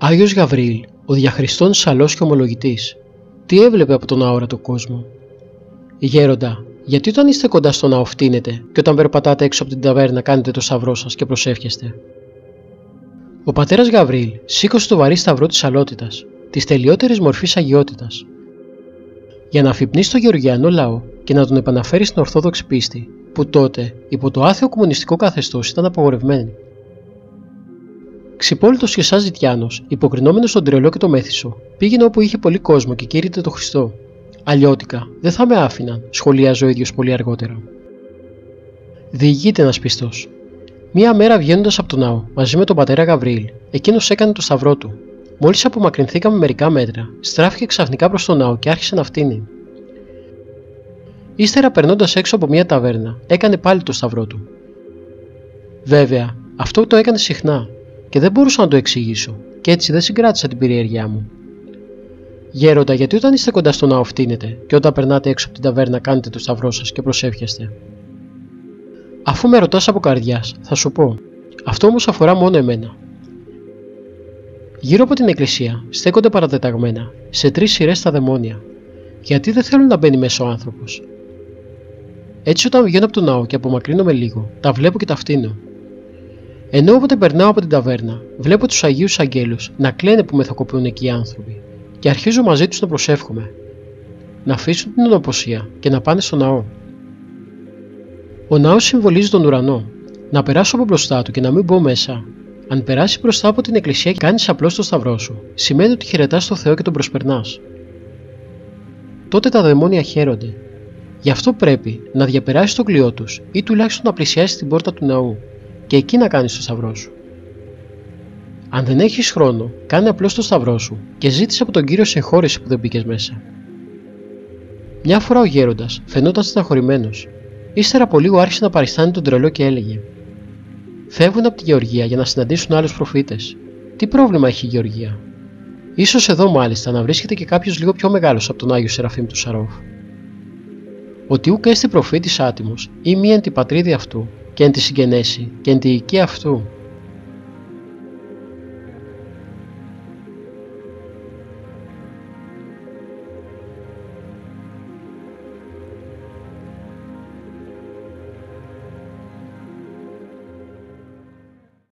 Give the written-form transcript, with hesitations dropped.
Άγιος Γαβρίλ, ο διαχριστών σαλός και ομολογητής, τι έβλεπε από τον αόρατο κόσμο? Γέροντα, γιατί όταν είστε κοντά στο ναό φτύνετε και όταν περπατάτε έξω από την ταβέρνα κάνετε το σταυρό σας και προσεύχεστε? Ο πατέρας Γαβρίλ σήκωσε το βαρύ σταυρό της αλότητας, της τελειότερης μορφής αγιότητας, για να αφυπνίσει στο γεωργιανό λαό και να τον επαναφέρει στην ορθόδοξη πίστη, που τότε υπό το άθεο κομμουνιστικό καθεστώς ήταν απαγορευμένη. Ξυπόλυτος και σαν ζητιάνος, υποκρινόμενος τον τρελό και το μέθησο, πήγαινε όπου είχε πολύ κόσμο και κήρυτε το Χριστό. Αλλιώτικα, δεν θα με άφηναν, σχολίαζε ο ίδιος πολύ αργότερα. Διηγείται ένας πιστός. Μία μέρα βγαίνοντας από τον ναό μαζί με τον πατέρα Γαβρίλ, εκείνος έκανε το σταυρό του. Μόλις απομακρυνθήκαμε μερικά μέτρα, στράφηκε ξαφνικά προς τον ναό και άρχισε να φτύνει. Ύστερα, περνώντας έξω από μια ταβέρνα, έκανε πάλι το σταυρό του. Βέβαια, αυτό το έκανε συχνά και δεν μπορούσα να το εξηγήσω, και έτσι δεν συγκράτησα την περιέργειά μου. Γέροντα, γιατί όταν είστε κοντά στο ναό φτύνετε και όταν περνάτε έξω από την ταβέρνα κάνετε το σταυρό σας και προσεύχεστε? Αφού με ρωτάς από καρδιάς, θα σου πω. Αυτό όμως αφορά μόνο εμένα. Γύρω από την εκκλησία στέκονται παρατεταγμένα σε 3 σειρές τα δαιμόνια, γιατί δεν θέλουν να μπαίνει μέσα ο άνθρωπος. Έτσι, όταν βγαίνω από τον ναό και απομακρύνομαι λίγο, τα βλέπω και τα φτύνω. Ενώ όποτε περνάω από την ταβέρνα, βλέπω τους Αγίους Αγγέλους να κλαίνε που μεθοκοπούν εκεί οι άνθρωποι, και αρχίζω μαζί τους να προσεύχομαι, να αφήσουν την ονοποσία και να πάνε στο ναό. Ο ναός συμβολίζει τον ουρανό. Να περάσω από μπροστά του και να μην μπω μέσα. Αν περάσει μπροστά από την εκκλησία και κάνεις απλώς το σταυρό σου, σημαίνει ότι χαιρετάς τον Θεό και τον προσπερνάς. Τότε τα δαιμόνια χαίρονται. Γι' αυτό πρέπει να διαπεράσεις το κλειό τους ή τουλάχιστον να πλησιάσεις την πόρτα του ναού και εκεί να κάνεις το σταυρό σου. Αν δεν έχεις χρόνο, κάνε απλώς το σταυρό σου και ζήτησε από τον Κύριο συγχώρεση που δεν μπήκες μέσα. Μια φορά ο γέροντας φαινόταν στεναχωρημένος. Ύστερα από λίγο άρχισε να παριστάνει τον τρελό και έλεγε: «Φεύγουν από τη Γεωργία για να συναντήσουν άλλους προφήτες. Τι πρόβλημα έχει η Γεωργία? Ίσως εδώ μάλιστα να βρίσκεται και κάποιος λίγο πιο μεγάλος από τον Άγιο Σεραφείμ του Σαρόφ. Ότι ούκ έστι προφήτης άτιμος ή μη εν τη πατρίδη αυτού και εν τη συγγενέση και εν τη οικία αυτού,